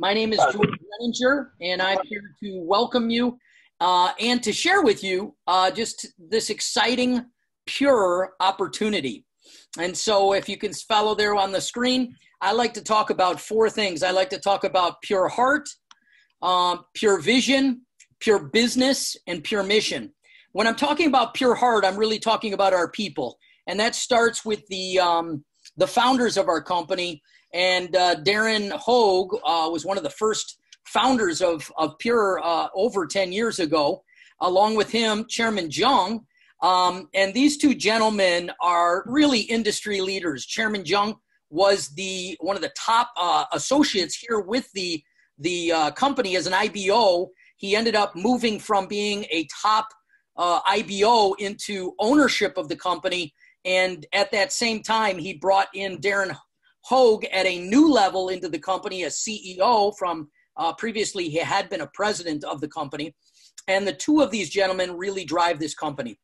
My name is George Renninger, and I'm here to welcome you and to share with you just this exciting Pure opportunity. And so if you can follow there on the screen, I like to talk about four things. I like to talk about pure heart, pure vision, pure business, and pure mission. When I'm talking about pure heart, I'm really talking about our people. And that starts with the founders of our company. And Darren Hogue was one of the first founders of Pure over 10 years ago. Along with him, Chairman Jung. And these two gentlemen are really industry leaders. Chairman Jung was one of the top associates here with the company as an IBO. He ended up moving from being a top IBO into ownership of the company. And at that same time, he brought in Darren Hogue at a new level into the company as CEO from previously he had been a president of the company. And the two of these gentlemen really drive this company.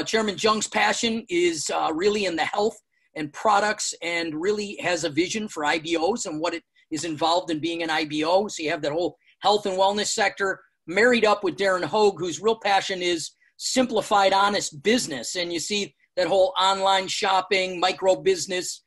Chairman Jung's passion is really in the health and products and really has a vision for IBOs and what it is involved in being an IBO. So you have that whole health and wellness sector married up with Darren Hogue, whose real passion is simplified, honest business. And you see that whole online shopping, micro business,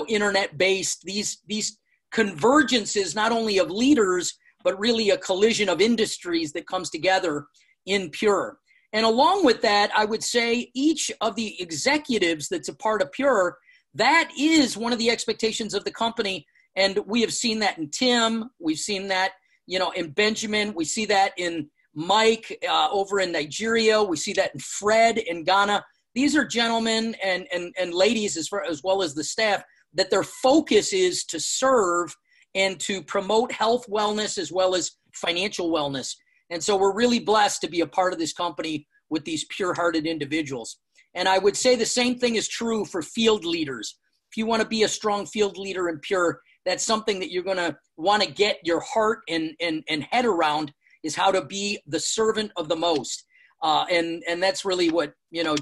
internet-based, these convergences, not only of leaders, but really a collision of industries that comes together in Pure. And along with that, I would say each of the executives that's a part of Pure, that is one of the expectations of the company. And we have seen that in Tim. We've seen that, in Benjamin. We see that in Mike over in Nigeria. We see that in Fred in Ghana. These are gentlemen and ladies as well as the staff that their focus is to serve and to promote health, wellness, as well as financial wellness. And so we're really blessed to be a part of this company with these pure-hearted individuals. And I would say the same thing is true for field leaders. If you want to be a strong field leader in Pure, that's something that you're going to want to get your heart and head around, is how to be the servant of the most. And that's really what,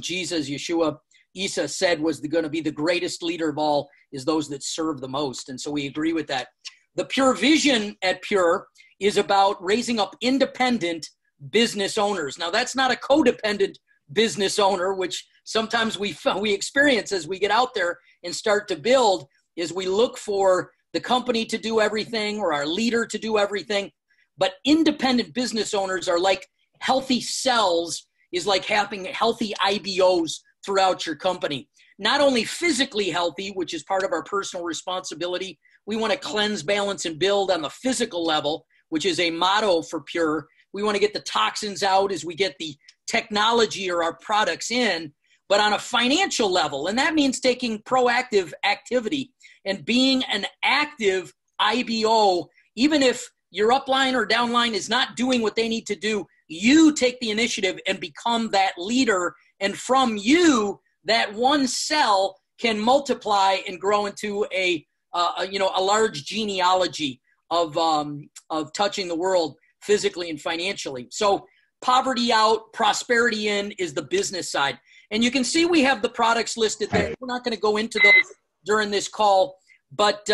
Jesus, Yeshua, Isa said was going to be the greatest leader of all is those that serve the most. And so we agree with that. The Pure vision at Pure is about raising up independent business owners. Now, that's not a codependent business owner, which sometimes we experience as we get out there and start to build, is we look for the company to do everything or our leader to do everything. But independent business owners are like healthy cells, is like having healthy IBOs throughout your company. Not only physically healthy, which is part of our personal responsibility. We want to cleanse, balance, and build on the physical level, which is a motto for Pure. We want to get the toxins out as we get the technology or our products in, but on a financial level. And that means taking proactive activity and being an active IBO. Even if your upline or downline is not doing what they need to do, you take the initiative and become that leader. And from you, that one cell can multiply and grow into a large genealogy of touching the world physically and financially. So poverty out, prosperity in is the business side. And you can see we have the products listed there. We're not going to go into those during this call, but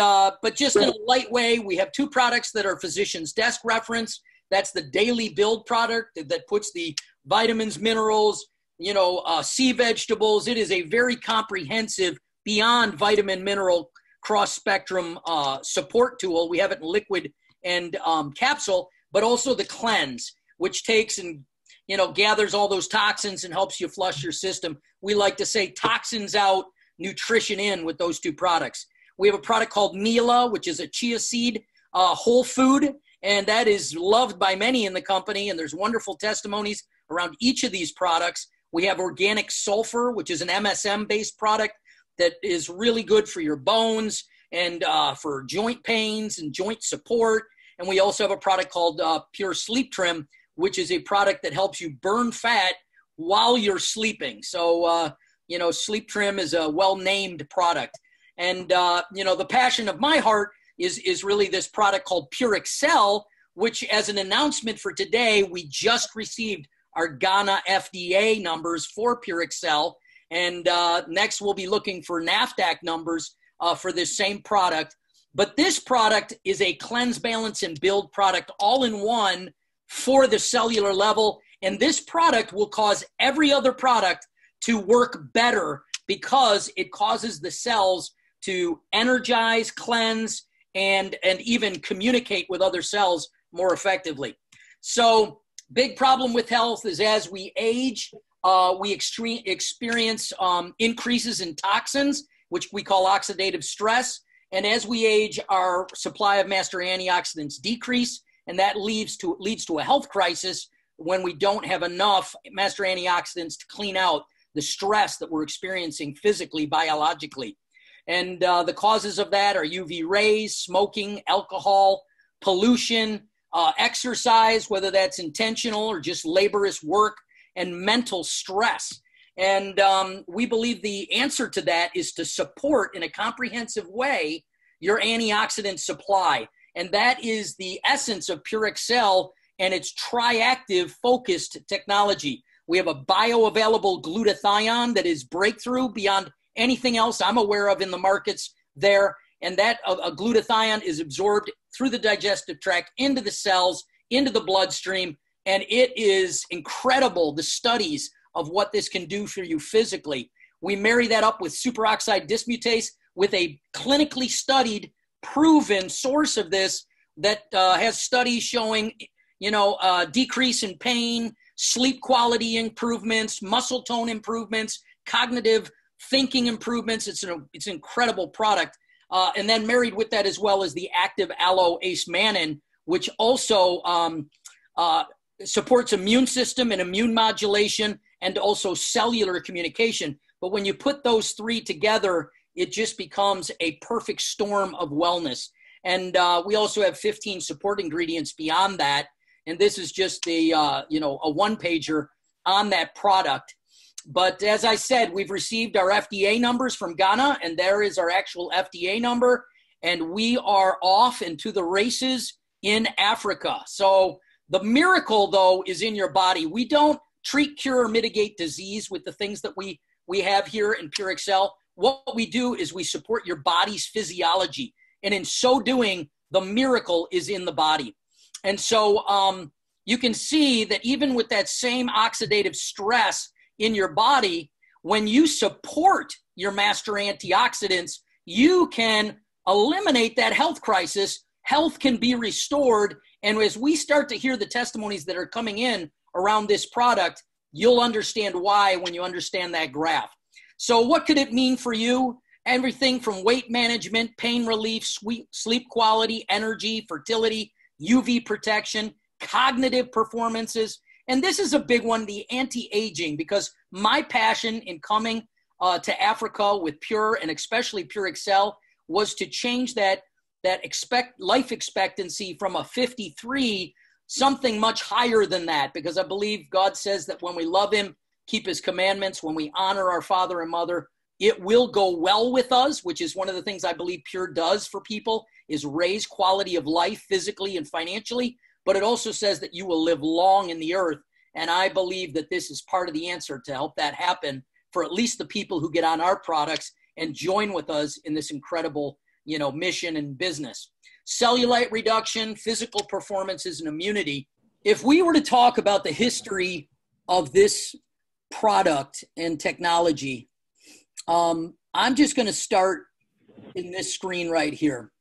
just in a light way, we have two products that are Physician's Desk reference. That's the Daily Build product that puts the vitamins, minerals, sea vegetables. It is a very comprehensive, beyond vitamin, mineral, cross-spectrum support tool. We have it in liquid and capsule, but also the cleanse, which takes and gathers all those toxins and helps you flush your system. We like to say toxins out, nutrition in with those two products. We have a product called Mila, which is a chia seed whole food, and that is loved by many in the company, and there's wonderful testimonies around each of these products. We have organic sulfur, which is an MSM-based product that is really good for your bones and for joint pains and joint support. And we also have a product called Pure Sleep Trim, which is a product that helps you burn fat while you're sleeping. So, Sleep Trim is a well-named product. And, the passion of my heart is really this product called Pure Excel, which, as an announcement for today, we just received our Ghana FDA numbers for Pure Excel. And next we'll be looking for NAFDAC numbers for this same product. But this product is a cleanse, balance, and build product all in one for the cellular level. And this product will cause every other product to work better because it causes the cells to energize, cleanse, and even communicate with other cells more effectively. So big problem with health is as we age, we experience increases in toxins, which we call oxidative stress. And as we age, our supply of master antioxidants decrease, and that leads to a health crisis when we don't have enough master antioxidants to clean out the stress that we're experiencing physically, biologically. And the causes of that are UV rays, smoking, alcohol, pollution, exercise, whether that's intentional or just laborious work, and mental stress. And we believe the answer to that is to support in a comprehensive way your antioxidant supply. And that is the essence of Pure Excel and its triactive focused technology. We have a bioavailable glutathione that is breakthrough beyond anything else I'm aware of in the markets there. And that a glutathione is absorbed through the digestive tract into the cells, into the bloodstream. And it is incredible, the studies of what this can do for you physically. We marry that up with superoxide dismutase with a clinically studied, proven source of this that has studies showing, decrease in pain, sleep quality improvements, muscle tone improvements, cognitive thinking improvements. It's an incredible product. And then married with that as well as the active aloe ace mannan, which also supports immune system and immune modulation and also cellular communication. But when you put those three together, it just becomes a perfect storm of wellness. And we also have 15 support ingredients beyond that. And this is just a one-pager on that product. But as I said, we've received our FDA numbers from Ghana, and there is our actual FDA number. And we are off into the races in Africa. So the miracle, though, is in your body. We don't treat, cure, or mitigate disease with the things that we have here in Pure Excel. What we do is we support your body's physiology. And in so doing, the miracle is in the body. And so you can see that even with that same oxidative stress in your body, when you support your master antioxidants, you can eliminate that health crisis. Health can be restored. And as we start to hear the testimonies that are coming in around this product, you'll understand why when you understand that graph. So what could it mean for you? Everything from weight management, pain relief, sleep quality, energy, fertility, UV protection, cognitive performances. And this is a big one, the anti-aging, because my passion in coming to Africa with Pure and especially Pure Excel was to change that life expectancy from a 53, something much higher than that, because I believe God says that when we love him, keep his commandments, when we honor our father and mother, it will go well with us, which is one of the things I believe Pure does for people, is raise quality of life physically and financially. But it also says that you will live long in the earth. And I believe that this is part of the answer to help that happen for at least the people who get on our products and join with us in this incredible, mission and business. Cellulite reduction, physical performances, and immunity. If we were to talk about the history of this product and technology, I'm just going to start in this screen right here.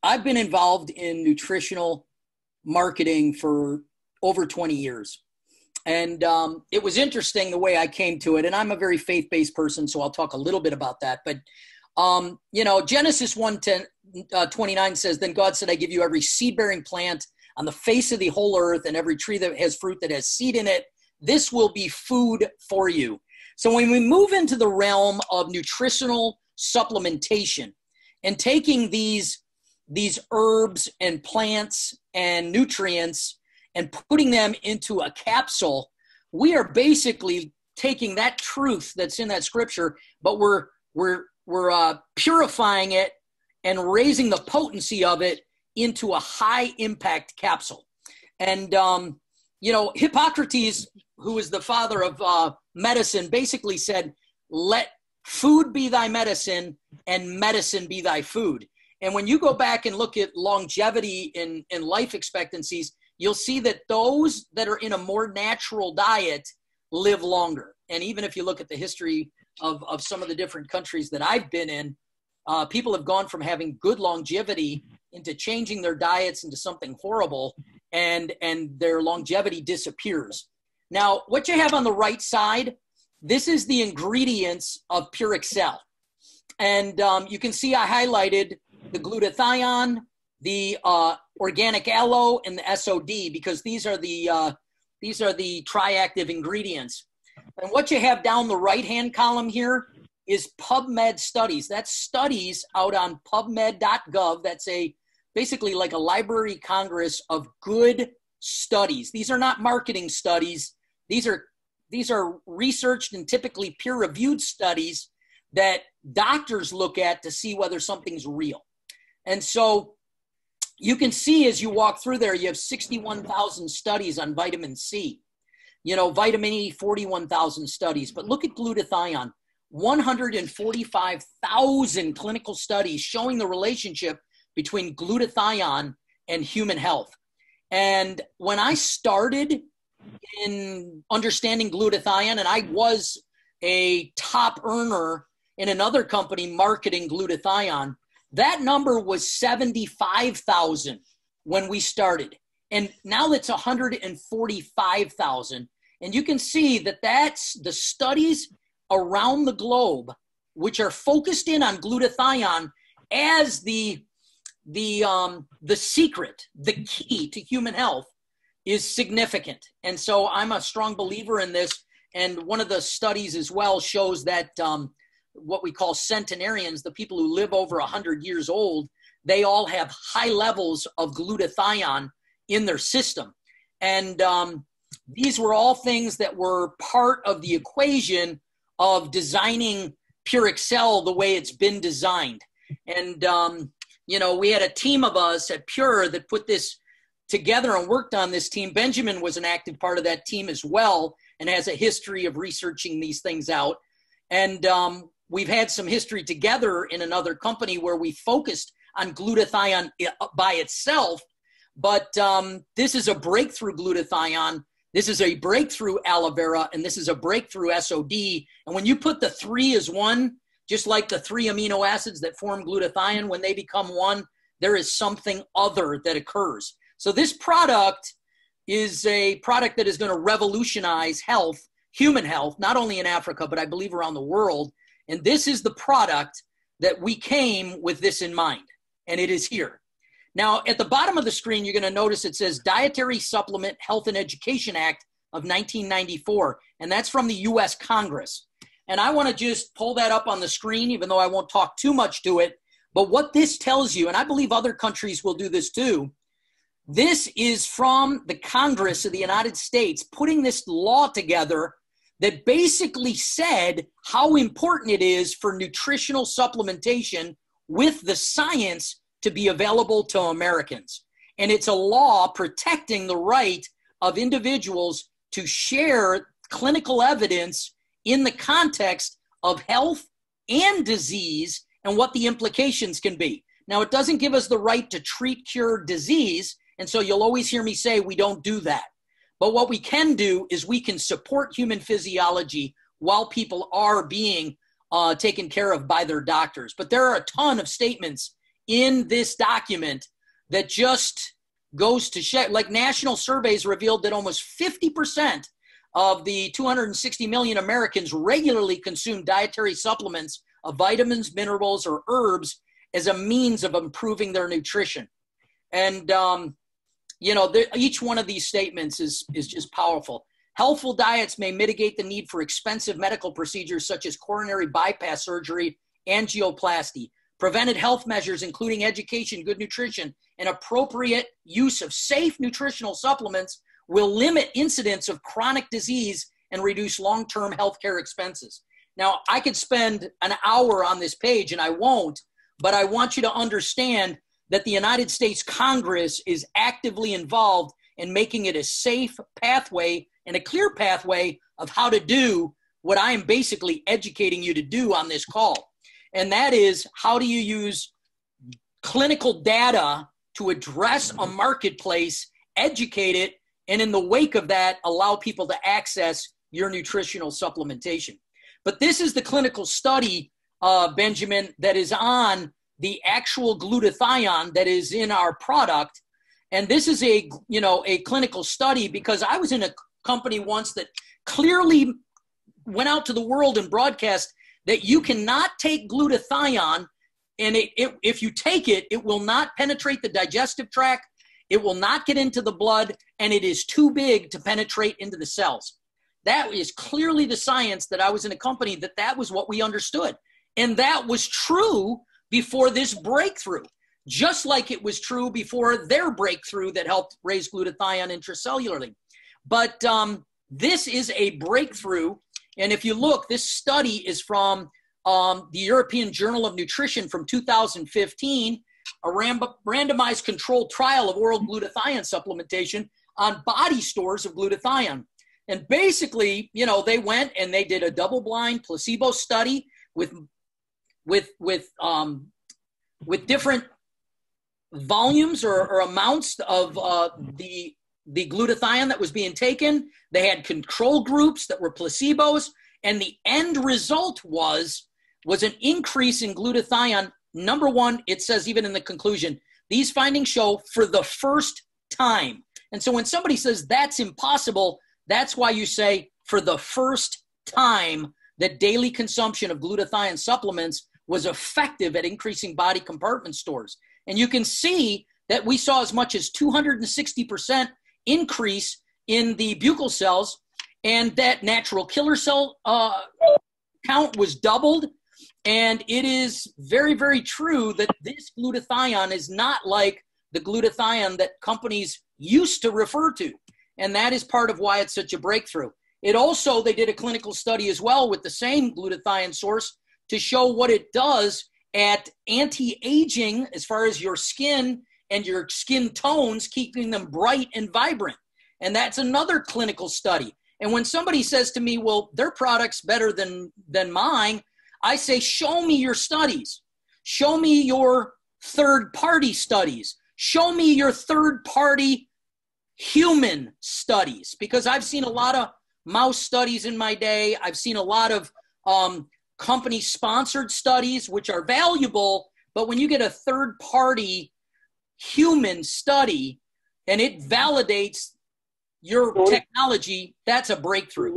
I've been involved in nutritional marketing for over 20 years. And it was interesting the way I came to it. And I'm a very faith-based person, so I'll talk a little bit about that. But, Genesis 1:29 says, "Then God said, I give you every seed-bearing plant on the face of the whole earth and every tree that has fruit that has seed in it. This will be food for you." So when we move into the realm of nutritional supplementation and taking these herbs and plants and nutrients and putting them into a capsule, we are basically taking that truth that's in that scripture, but we're purifying it and raising the potency of it into a high impact capsule. And, Hippocrates, who is the father of medicine, basically said, let food be thy medicine and medicine be thy food. And when you go back and look at longevity in life expectancies, you'll see that those that are in a more natural diet live longer. And even if you look at the history of some of the different countries that I've been in, people have gone from having good longevity into changing their diets into something horrible, and their longevity disappears. Now, what you have on the right side, this is the ingredients of Pure Excel. And you can see I highlighted the glutathione, the organic aloe, and the SOD, because these are the triactive ingredients. And what you have down the right-hand column here is PubMed studies. That's studies out on PubMed.gov. That's basically like a Library of Congress of good studies. These are not marketing studies. These are researched and typically peer-reviewed studies that doctors look at to see whether something's real. And so you can see as you walk through there, you have 61,000 studies on vitamin C. Vitamin E, 41,000 studies. But look at glutathione, 145,000 clinical studies showing the relationship between glutathione and human health. And when I started in understanding glutathione, and I was a top earner in another company marketing glutathione, that number was 75,000 when we started. And now it's 145,000. And you can see that that's the studies around the globe, which are focused in on glutathione as the secret, the key to human health, is significant. And so I'm a strong believer in this. And one of the studies as well shows that what we call centenarians, the people who live over 100 years old, they all have high levels of glutathione in their system. And these were all things that were part of the equation of designing Pure Excel the way it's been designed. And, we had a team of us at Pure that put this together and worked on this team. Benjamin was an active part of that team as well and has a history of researching these things out. And we've had some history together in another company where we focused on glutathione by itself. But this is a breakthrough glutathione. This is a breakthrough aloe vera, and this is a breakthrough SOD. And when you put the three as one, just like the three amino acids that form glutathione, when they become one, there is something other that occurs. So this product is a product that is going to revolutionize health, human health, not only in Africa, but I believe around the world. And this is the product that we came with this in mind, and it is here. Now, at the bottom of the screen, you're going to notice it says Dietary Supplement Health and Education Act of 1994, and that's from the U.S. Congress. And I want to just pull that up on the screen, even though I won't talk too much to it. But what this tells you, and I believe other countries will do this too, this is from the Congress of the United States putting this law together that basically said how important it is for nutritional supplementation with the science to be available to Americans. And it's a law protecting the right of individuals to share clinical evidence in the context of health and disease and what the implications can be. Now, it doesn't give us the right to treat, cure disease, and so you'll always hear me say we don't do that. But what we can do is we can support human physiology while people are being taken care of by their doctors. But there are a ton of statements in this document that just goes to show, like national surveys revealed that almost 50% of the 260 million Americans regularly consume dietary supplements of vitamins, minerals, or herbs as a means of improving their nutrition. And, each one of these statements is just powerful. Healthful diets may mitigate the need for expensive medical procedures such as coronary bypass surgery, angioplasty. Prevented health measures, including education, good nutrition, and appropriate use of safe nutritional supplements will limit incidence of chronic disease and reduce long-term healthcare expenses. Now, I could spend an hour on this page, and I won't, but I want you to understand that the United States Congress is actively involved in making it a safe pathway and a clear pathway of how to do what I am basically educating you to do on this call. And that is, how do you use clinical data to address a marketplace, educate it, and in the wake of that, allow people to access your nutritional supplementation. But this is the clinical study, Benjamin, that is on the actual glutathione that is in our product. And this is a clinical study, because I was in a company once that clearly went out to the world and broadcast that you cannot take glutathione, and if you take it, it will not penetrate the digestive tract, it will not get into the blood, and it is too big to penetrate into the cells. That is clearly the science that I was in a company that was what we understood. And that was true before this breakthrough, just like it was true before their breakthrough that helped raise glutathione intracellularly. But this is a breakthrough. And if you look, this study is from the European Journal of Nutrition from 2015, a randomized controlled trial of oral glutathione supplementation on body stores of glutathione. And basically, they went and they did a double-blind placebo study with different volumes or amounts of the glutathione that was being taken. They had control groups that were placebos, and the end result was an increase in glutathione. Number one, it says even in the conclusion, these findings show for the first time. And so when somebody says that's impossible, that's why you say for the first time that daily consumption of glutathione supplements was effective at increasing body compartment stores. And you can see that we saw as much as 260% increase in the buccal cells, and that natural killer cell count was doubled. And it is very, very true that this glutathione is not like the glutathione that companies used to refer to. And that is part of why it's such a breakthrough. It also, they did a clinical study as well with the same glutathione source to show what it does at anti-aging as far as your skin and your skin tones, keeping them bright and vibrant. And that's another clinical study. And when somebody says to me, well, their product's better than mine, I say, show me your studies. Show me your third-party studies. Show me your third-party human studies, because I've seen a lot of mouse studies in my day. I've seen a lot of company-sponsored studies, which are valuable, but when you get a third-party human study and it validates your technology, that's a breakthrough.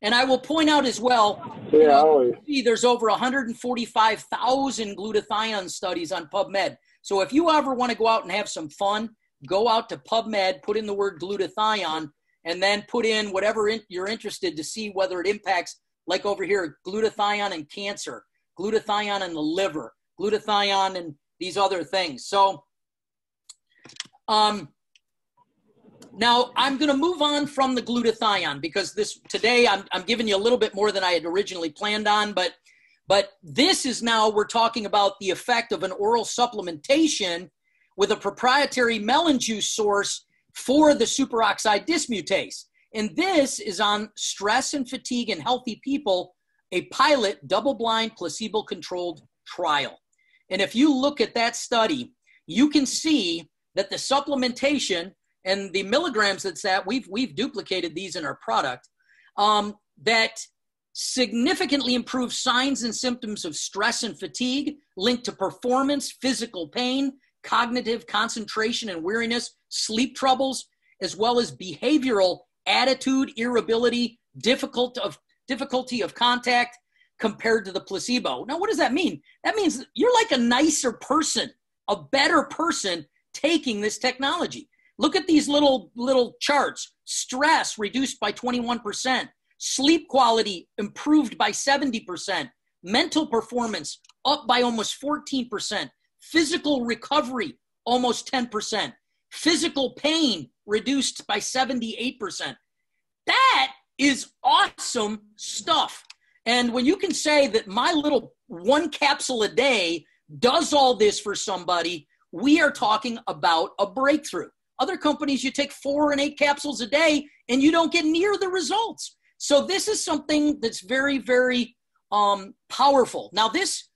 And I will point out as well, there's over 145,000 glutathione studies on PubMed. So if you ever want to go out and have some fun, go out to PubMed, put in the word glutathione, and then put in whatever you're interested to see whether it impacts, like over here, glutathione and cancer, glutathione and the liver, glutathione and these other things. So now I'm going to move on from the glutathione, because today I'm giving you a little bit more than I had originally planned on, but this is now, we're talking about the effect of an oral supplementation with a proprietary melon juice source for the superoxide dismutase. And this is on stress and fatigue in healthy people, a pilot double-blind placebo-controlled trial. And if you look at that study, you can see that the supplementation and the milligrams that's at, we've duplicated these in our product, that significantly improve signs and symptoms of stress and fatigue linked to performance, physical pain, cognitive concentration and weariness, sleep troubles, as well as behavioral attitude, irritability, difficulty of contact compared to the placebo. Now, what does that mean? That means you're like a nicer person, a better person taking this technology. Look at these little charts. Stress reduced by 21%. Sleep quality improved by 70%. Mental performance up by almost 14%. Physical recovery, almost 10%. Physical pain reduced by 78%. That is awesome stuff. And when you can say that my little one capsule a day does all this for somebody, we are talking about a breakthrough. Other companies, you take 4 and 8 capsules a day and you don't get near the results. So this is something that's very, very powerful. Now, this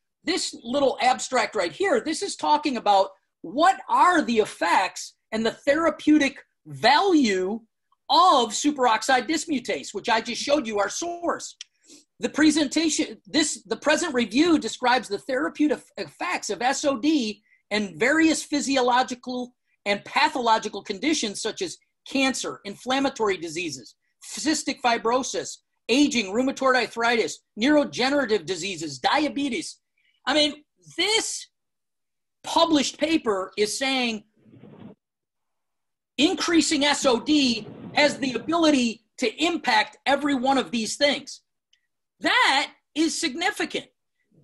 little abstract right here, this is talking about what are the effects and the therapeutic value of superoxide dismutase, which I just showed you our source. The present review describes the therapeutic effects of SOD and various physiological and pathological conditions such as cancer, inflammatory diseases, cystic fibrosis, aging, rheumatoid arthritis, neurodegenerative diseases, diabetes. I mean, this published paper is saying increasing SOD has the ability to impact every one of these things. That is significant.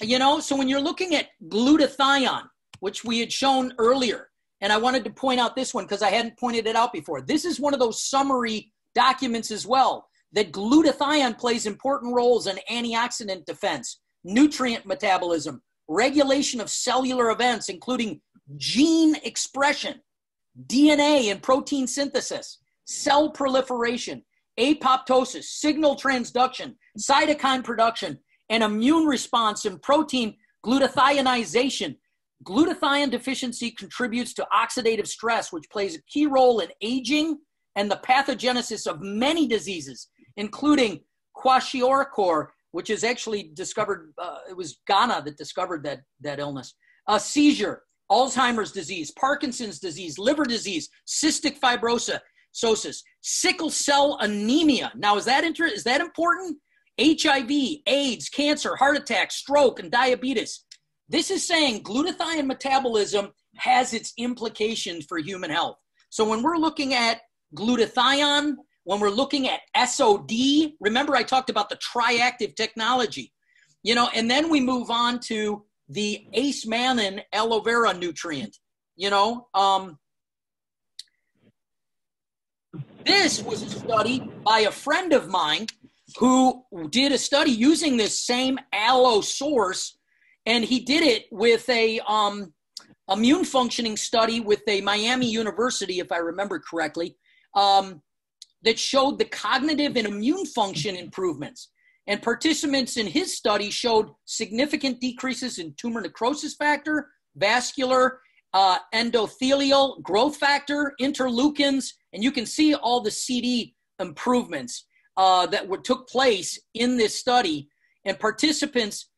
So when you're looking at glutathione, which we had shown earlier, and I wanted to point out this one because I hadn't pointed it out before. This is one of those summary documents as well, that glutathione plays important roles in antioxidant defense, nutrient metabolism, regulation of cellular events, including gene expression, DNA and protein synthesis, cell proliferation, apoptosis, signal transduction, cytokine production, and immune response and protein glutathionization. Glutathione deficiency contributes to oxidative stress, which plays a key role in aging and the pathogenesis of many diseases, including kwashiorkor, which is actually discovered, it was Ghana that discovered that illness, seizure, Alzheimer's disease, Parkinson's disease, liver disease, cystic fibrosis, sickle cell anemia. Now, is that important? HIV, AIDS, cancer, heart attack, stroke, and diabetes. This is saying glutathione metabolism has its implications for human health. So when we're looking at glutathione, when we're looking at SOD, remember I talked about the triactive technology, and then we move on to the Ace-Mannan aloe vera nutrient, This was a study by a friend of mine who did a study using this same aloe source, and he did it with a immune functioning study with a Miami University, if I remember correctly, that showed the cognitive and immune function improvements. And participants in his study showed significant decreases in tumor necrosis factor, vascular, endothelial growth factor, interleukins, and you can see all the CD improvements that took place in this study. And participants,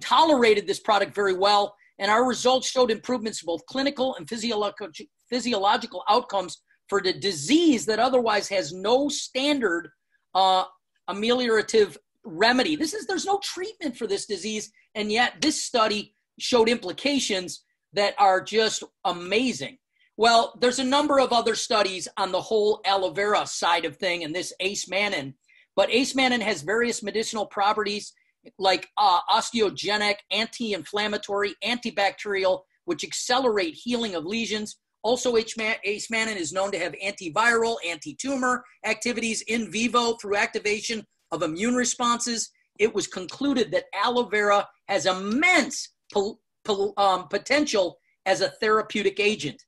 tolerated this product very well. And our results showed improvements in both clinical and physiological outcomes for the disease that otherwise has no standard ameliorative remedy. There's no treatment for this disease, and yet this study showed implications that are just amazing. Well, there's a number of other studies on the whole aloe vera side of thing and this Ace-Mannan, but Ace-Mannan has various medicinal properties like osteogenic, anti-inflammatory, antibacterial, which accelerate healing of lesions. Also, Ace-Mannan is known to have antiviral, anti-tumor activities in vivo through activation of immune responses. It was concluded that aloe vera has immense potential as a therapeutic agent.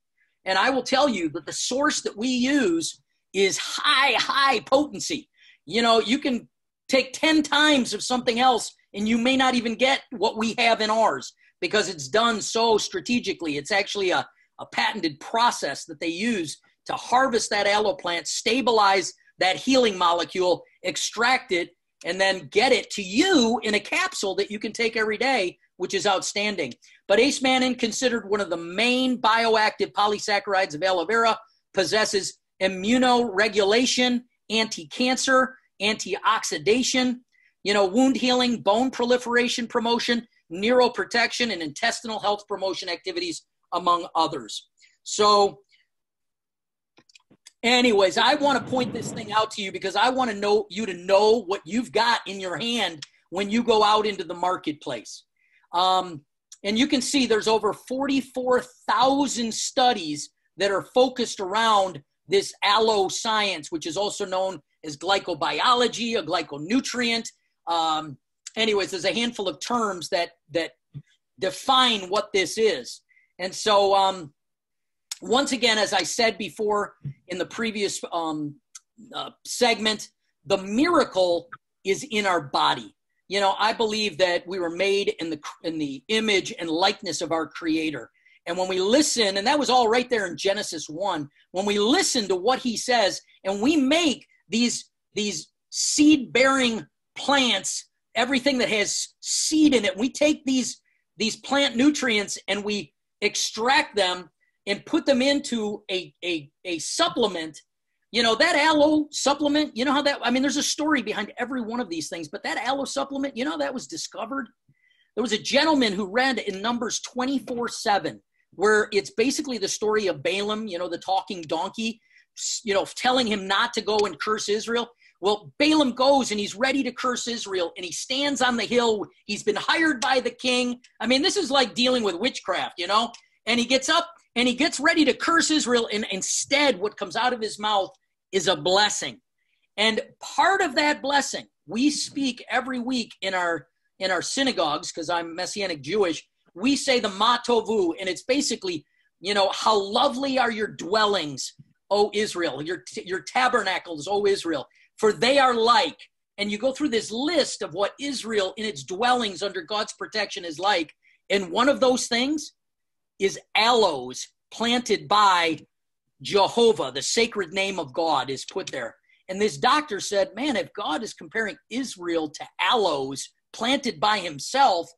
And I will tell you that the source that we use is high potency. You can take 10 times of something else and you may not even get what we have in ours because it's done so strategically. It's actually a patented process that they use to harvest that aloe plant, stabilize that healing molecule, extract it, and then get it to you in a capsule that you can take every day, which is outstanding. But Ace-Mannan, considered one of the main bioactive polysaccharides of aloe vera, possesses immunoregulation, anti-cancer, antioxidation, wound healing, bone proliferation promotion, neuroprotection, and intestinal health promotion activities, among others. So anyways, I want to point this thing out to you because I want you to know what you've got in your hand when you go out into the marketplace. And you can see there's over 44,000 studies that are focused around this aloe science, which is also known as glycobiology, a glyconutrient. Anyways, there's a handful of terms that define what this is. And so once again, as I said before in the previous segment, The miracle is in our body. You know, I believe that we were made in the image and likeness of our Creator. And when we listen, and that was all right there in Genesis 1, when we listen to what he says and we make these seed-bearing plants, everything that has seed in it, we take these plant nutrients and we extract them and put them into a supplement. You know, that aloe supplement, you know how that, I mean, there's a story behind every one of these things, but that aloe supplement, you know, that was discovered. There was a gentleman who read in Numbers 24:7, where it's basically the story of Balaam, you know, the talking donkey, you know, telling him not to go and curse Israel. Well, Balaam goes and he's ready to curse Israel, and he stands on the hill. He's been hired by the king. I mean, this is like dealing with witchcraft, you know, and he gets up and he gets ready to curse Israel. And instead, what comes out of his mouth is a blessing. And part of that blessing, we speak every week in our synagogues, because I'm Messianic Jewish. We say the Ma Tovu, and it's basically, you know, how lovely are your dwellings, O Israel, your tabernacles, O Israel, for they are like. And you go through this list of what Israel in its dwellings under God's protection is like. And one of those things is aloes planted by Jehovah, the sacred name of God is put there. And this doctor said, man, if God is comparing Israel to aloes planted by himself,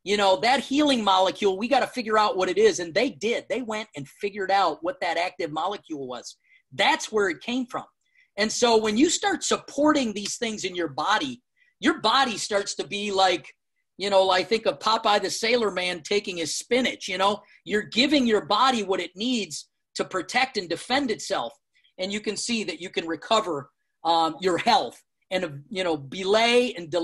you know, that healing molecule, we got to figure out what it is. And they did. They went and figured out what that active molecule was. That's where it came from. And so when you start supporting these things in your body starts to be like, you know, I think of Popeye the Sailor Man taking his spinach. You know, you're giving your body what it needs to protect and defend itself. And you can see that you can recover your health and, you know, delay and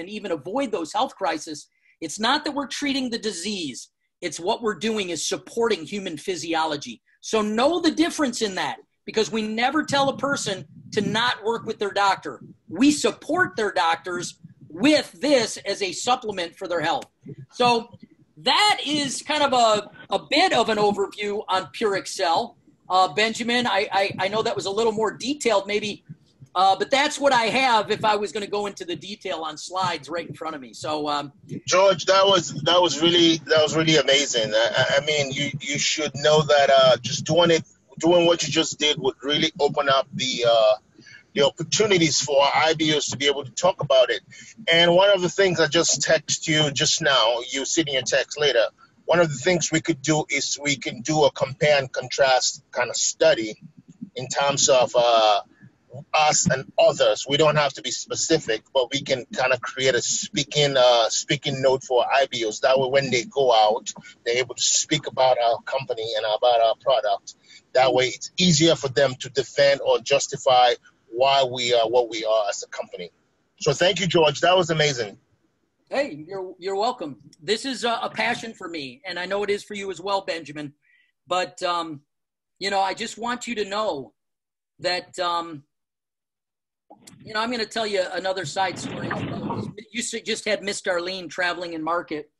even avoid those health crises. It's not that we're treating the disease. It's what we're doing is supporting human physiology. So know the difference in that, because we never tell a person to not work with their doctor. We support their doctors with this as a supplement for their health. So that is kind of a bit of an overview on Pure Excel. Benjamin, I know that was a little more detailed maybe, but that's what I have if I was going to go into the detail on slides right in front of me. So, George, that was really amazing. I mean, you should know that just doing what you just did would really open up the opportunities for IBOs to be able to talk about it. And one of the things I just texted you just now, you see in your text later, one of the things we could do is we can do a compare and contrast kind of study in terms of us and others. We don't have to be specific, but we can kind of create a speaking note for IBOs. That way, when they go out, they're able to speak about our company and about our product. That way, it's easier for them to defend or justify why we are what we are as a company. So thank you, George. That was amazing. Hey, you're welcome. This is a passion for me, and I know it is for you as well, Benjamin. But, you know, I just want you to know that, you know, I'm going to tell you another side story. You just had Miss Darlene traveling in market.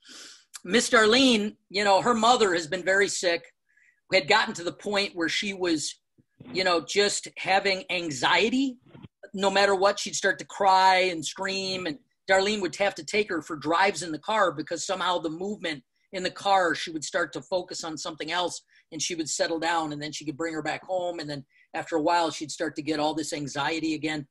Miss Darlene, you know, her mother has been very sick, had gotten to the point where she was, you know, just having anxiety. No matter what, she'd start to cry and scream, and Darlene would have to take her for drives in the car because somehow the movement in the car, she would start to focus on something else and she would settle down, and then she could bring her back home. And then after a while, she'd start to get all this anxiety again.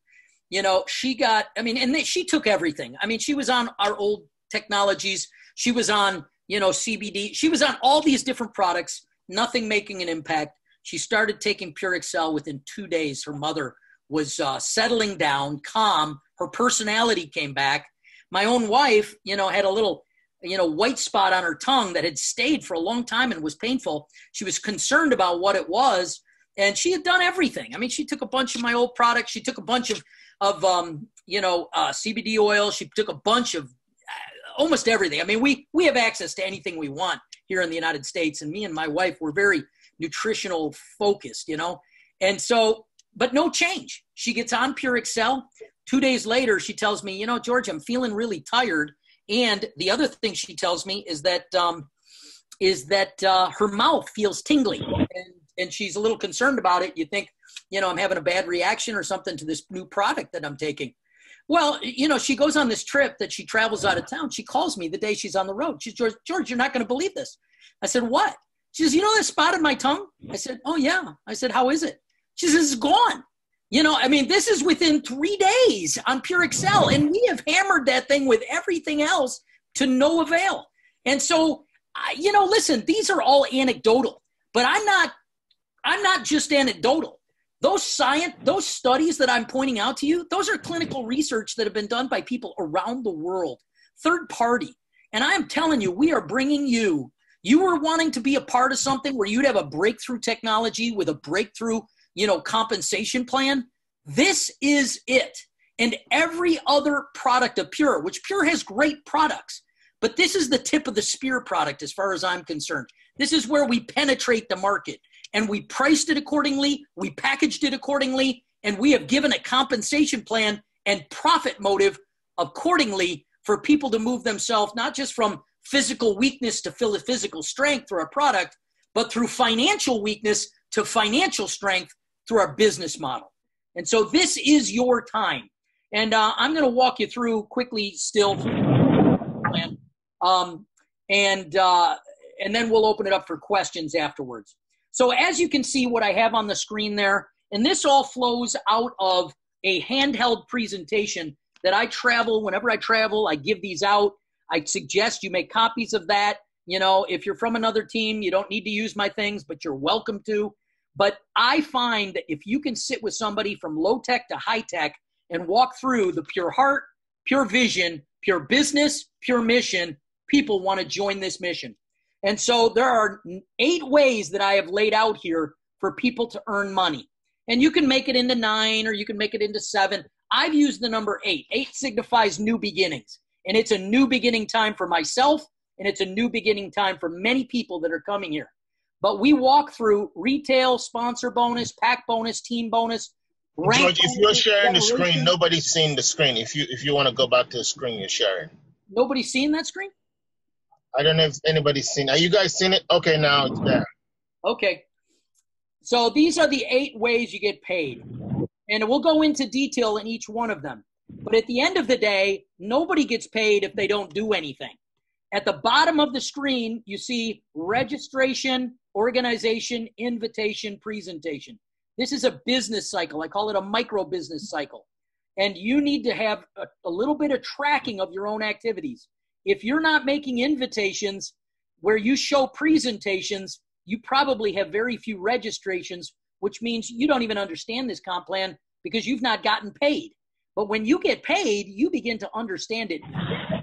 You know, she got, I mean, and she took everything. I mean, she was on our old technologies. She was on, you know, CBD. She was on all these different products, nothing making an impact. She started taking Pure Excel. Within 2 days, her mother was settling down, calm. Her personality came back. My own wife, you know, had a little, you know, white spot on her tongue that had stayed for a long time and was painful. She was concerned about what it was, and she had done everything. I mean, she took a bunch of my old products. She took a bunch of you know, CBD oil. She took a bunch of almost everything. I mean, we have access to anything we want here in the United States, and me and my wife were very nutritional focused, you know, and so, but no change. She gets on Pure Excel. 2 days later, she tells me, you know, George, I'm feeling really tired. And the other thing she tells me is that her mouth feels tingly. And and she's a little concerned about it. You think, I'm having a bad reaction or something to this new product that I'm taking. Well, she goes on this trip that she travels out of town. She calls me the day she's on the road. She's, George, you're not going to believe this. I said, what? She says, that spot in my tongue? I said, oh, yeah. I said, how is it? She says, it's gone. This is within 3 days on Pure Excel, and we have hammered that thing with everything else to no avail. And so, listen, these are all anecdotal, but I'm not just anecdotal. Those studies that I'm pointing out to you, those are clinical research that have been done by people around the world, third party. And I am telling you, we are bringing you were wanting to be a part of something where you'd have a breakthrough technology with a breakthrough, compensation plan. This is it. And every other product of Pure, which Pure has great products, but this is the tip of the spear product as far as I'm concerned. This is where we penetrate the market. And we priced it accordingly, we packaged it accordingly, and we have given a compensation plan and profit motive accordingly for people to move themselves, not just from physical weakness to physical strength through our product, but through financial weakness to financial strength through our business model. And so this is your time. And I'm going to walk you through quickly still plan. And then we'll open it up for questions afterwards. So as you can see what I have on the screen there, and this all flows out of a handheld presentation that whenever I travel, I give these out. I suggest you make copies of that. If you're from another team, you don't need to use my things, but you're welcome to. But I find that if you can sit with somebody from low tech to high tech and walk through the pure heart, pure vision, pure business, pure mission, people want to join this mission. And so there are 8 ways that I have laid out here for people to earn money. And you can make it into 9 or you can make it into 7. I've used the number 8. 8 signifies new beginnings. And it's a new beginning time for myself, and it's a new beginning time for many people that are coming here. But we walk through retail, sponsor bonus, pack bonus, team bonus. George, if you're sharing the screen, nobody's seeing the screen. If you want to go back to the screen you're sharing. Nobody's seeing that screen? I don't know if anybody's seen it. Are you guys seeing it? Okay, now it's there. Okay. So these are the 8 ways you get paid. And we'll go into detail in each one of them. But at the end of the day, nobody gets paid if they don't do anything. At the bottom of the screen, you see registration, organization, invitation, presentation. This is a business cycle. I call it a micro business cycle. And you need to have a little bit of tracking of your own activities. If you're not making invitations where you show presentations, you probably have very few registrations, which means you don't even understand this comp plan because you've not gotten paid. But when you get paid, you begin to understand it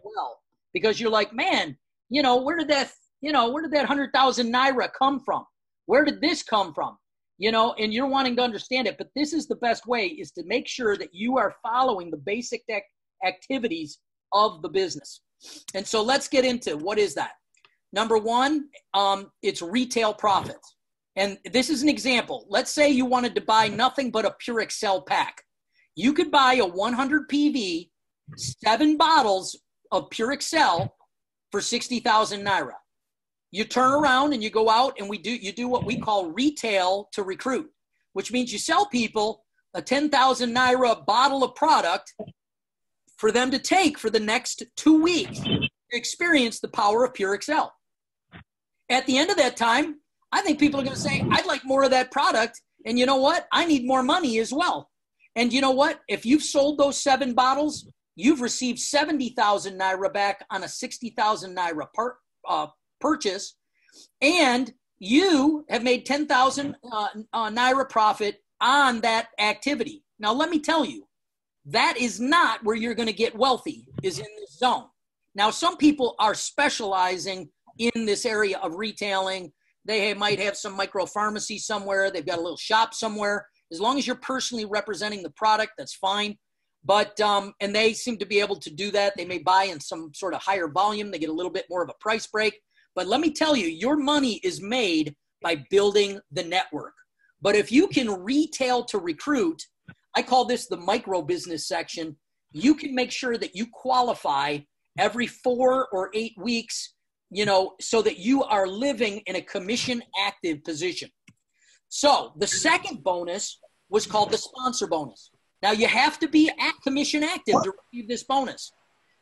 well because you're like, man, where did that 100,000 Naira come from? Where did this come from? And you're wanting to understand it. But this is the best way, is to make sure that you are following the basic activities of the business. And so let's get into what is that. Number 1, it's retail profits. And this is an example. Let's say you wanted to buy nothing but a Pure Excel pack. You could buy a 100 PV, 7 bottles of Pure Excel for 60,000 Naira. You turn around and you go out and you do what we call retail to recruit, which means you sell people a 10,000 Naira bottle of product for them to take for the next 2 weeks to experience the power of Pure Excel. At the end of that time, I think people are going to say, I'd like more of that product. And you know what? I need more money as well. And you know what? If you've sold those 7 bottles, you've received 70,000 Naira back on a 60,000 Naira purchase. And you have made 10,000 Naira profit on that activity. Now, let me tell you, that is not where you're going to get wealthy, is in this zone. Now, some people are specializing in this area of retailing. They might have some micro pharmacy somewhere. They've got a little shop somewhere. As long as you're personally representing the product, that's fine. But, and they seem to be able to do that. They may buy in some sort of higher volume. They get a little bit more of a price break. But let me tell you, your money is made by building the network. But if you can retail to recruit, I call this the micro business section, you can make sure that you qualify every 4 or 8 weeks, so that you are living in a commission active position. So the second bonus was called the sponsor bonus. Now you have to be commission active to receive this bonus.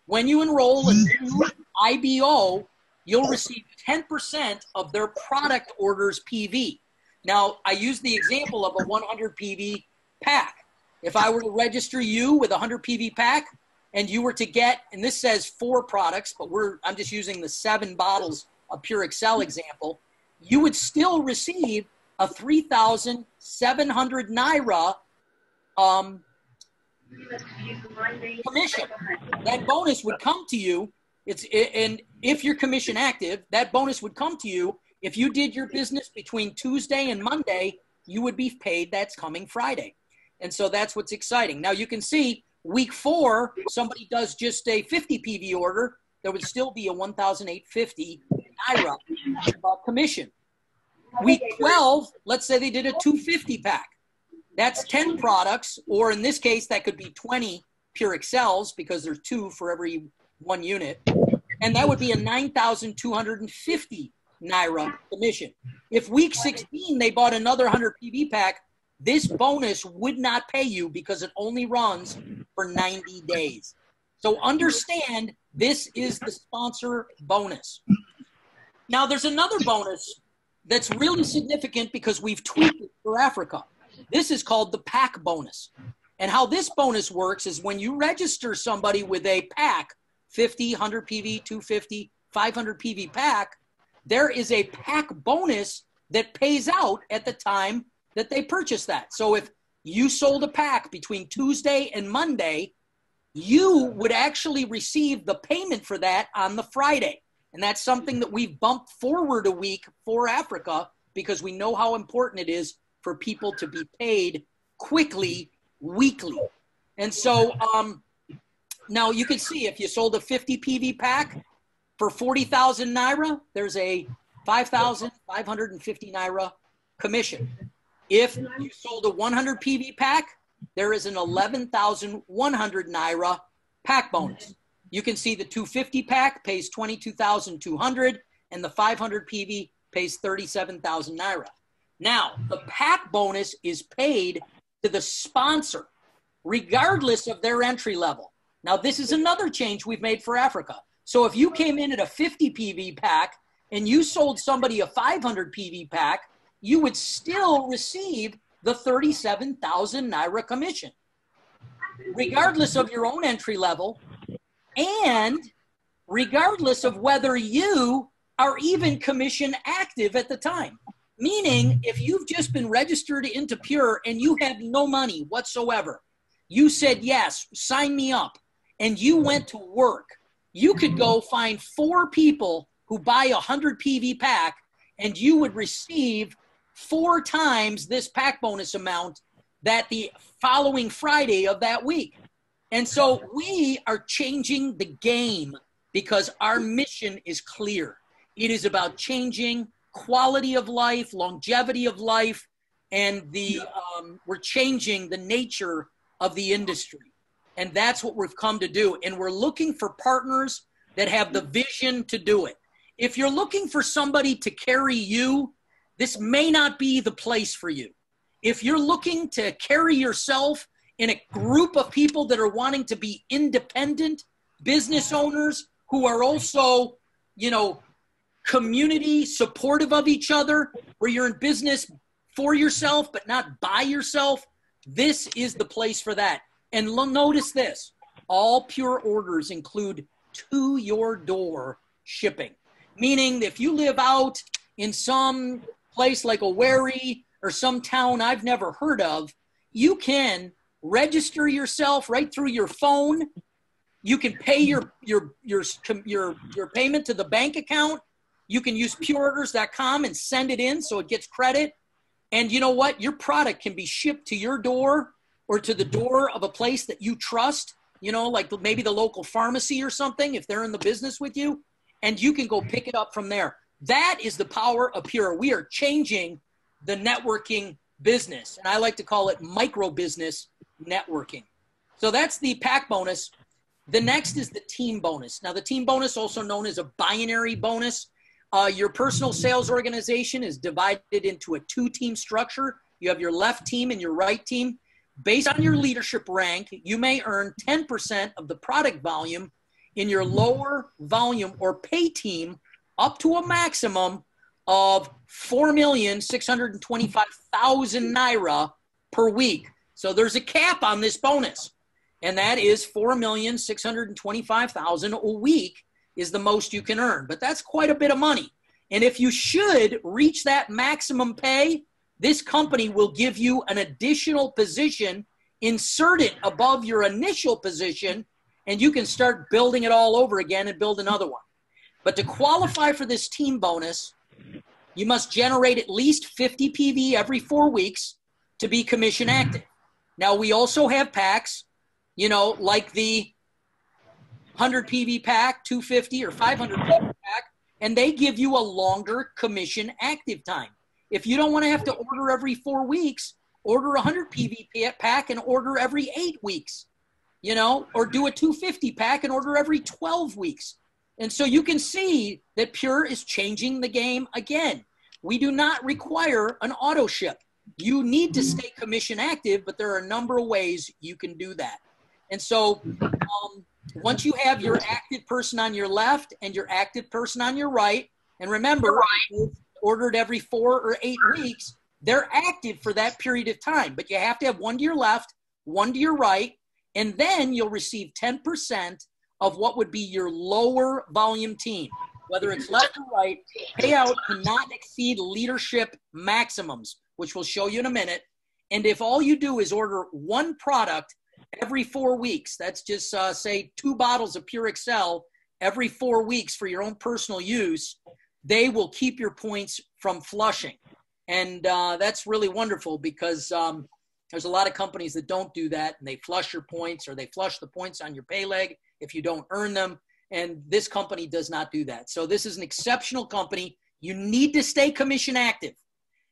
When you enroll a new IBO, you'll receive 10% of their product orders PV. Now, I use the example of a 100 PV pack. If I were to register you with a 100 PV pack and you were to get, and this says 4 products, but I'm just using the 7 bottles of Pure Excel example, you would still receive a 3,700 Naira commission. That bonus would come to you. And if you're commission active, that bonus would come to you. If you did your business between Tuesday and Monday, you would be paid that's coming Friday. And so that's what's exciting. Now you can see week 4, somebody does just a 50 PV order, there would still be a 1,850 Naira commission. Week 12, let's say they did a 250 pack. That's 10 products, or in this case, that could be 20 Pure Excels because there's 2 for every 1 unit. And that would be a 9,250 Naira commission. If week 16, they bought another 100 PV pack, this bonus would not pay you because it only runs for 90 days. So understand, this is the sponsor bonus. Now, there's another bonus that's really significant because we've tweaked it for Africa. This is called the pack bonus. And how this bonus works is when you register somebody with a pack, 50, 100 PV, 250, 500 PV pack, there is a pack bonus that pays out at the time that they purchase that. So if you sold a pack between Tuesday and Monday, you would actually receive the payment for that on the Friday. And that's something that we've bumped forward a week for Africa because we know how important it is for people to be paid quickly, weekly. And so now you can see if you sold a 50 PV pack for 40,000 Naira, there's a 5,550 Naira commission. If you sold a 100 PV pack, there is an 11,100 Naira pack bonus. You can see the 250 pack pays 22,200 and the 500 PV pays 37,000 Naira. Now, the pack bonus is paid to the sponsor, regardless of their entry level. Now, this is another change we've made for Africa. So if you came in at a 50 PV pack and you sold somebody a 500 PV pack, you would still receive the 37,000 Naira commission, regardless of your own entry level and regardless of whether you are even commission active at the time. Meaning, if you've just been registered into Pure and you have no money whatsoever, you said, yes, sign me up, and you went to work, you could go find 4 people who buy a 100 PV pack, and you would receive 4 times this pack bonus amount that the following Friday of that week. And so we are changing the game because our mission is clear. It is about changing quality of life, longevity of life, and we're changing the nature of the industry. And that's what we've come to do. And we're looking for partners that have the vision to do it. If you're looking for somebody to carry you, this may not be the place for you. If you're looking to carry yourself in a group of people that are wanting to be independent business owners who are also, community supportive of each other, where you're in business for yourself but not by yourself, this is the place for that. And notice this, all Pure orders include to your door shipping, meaning if you live out in some place like Owerri or some town I've never heard of, you can register yourself right through your phone. You can pay your payment to the bank account. You can use pureorders.com and send it in so it gets credit. And you know what? Your product can be shipped to your door or to the door of a place that you trust, like maybe the local pharmacy or something, if they're in the business with you, and you can go pick it up from there. That is the power of Pure. We are changing the networking business, and I like to call it micro business networking. So that's the pack bonus. The next is the team bonus. Now, the team bonus, also known as a binary bonus, Your personal sales organization is divided into a 2-team structure. You have your left team and your right team. Based on your leadership rank, you may earn 10% of the product volume in your lower volume or pay team up to a maximum of 4,625,000 Naira per week. So there's a cap on this bonus, and that is 4,625,000 a week is the most you can earn. But that's quite a bit of money. And if you should reach that maximum pay, this company will give you an additional position, insert it above your initial position, and you can start building it all over again and build another one. But to qualify for this team bonus, you must generate at least 50 PV every 4 weeks to be commission active. Now, we also have packs, you know, like the 100 PV pack, 250 or 500 PV pack, and they give you a longer commission active time. If you don't want to have to order every 4 weeks, order a 100 PV pack and order every 8 weeks, you know, or do a 250 pack and order every 12 weeks. And so you can see that Pure is changing the game again. We do not require an auto ship. You need to stay commission active, but there are a number of ways you can do that. And so once you have your active person on your left and your active person on your right, and remember, ordered every 4 or 8 weeks, they're active for that period of time. But you have to have one to your left, one to your right, and then you'll receive 10% of what would be your lower volume team. Whether it's left or right, payout cannot exceed leadership maximums, which we'll show you in a minute. And if all you do is order one product every 4 weeks, that's just say 2 bottles of Pure Excel every 4 weeks for your own personal use, they will keep your points from flushing. And that's really wonderful because there's a lot of companies that don't do that, and they flush your points, or they flush the points on your pay leg if you don't earn them. And this company does not do that. So this is an exceptional company. You need to stay commission active,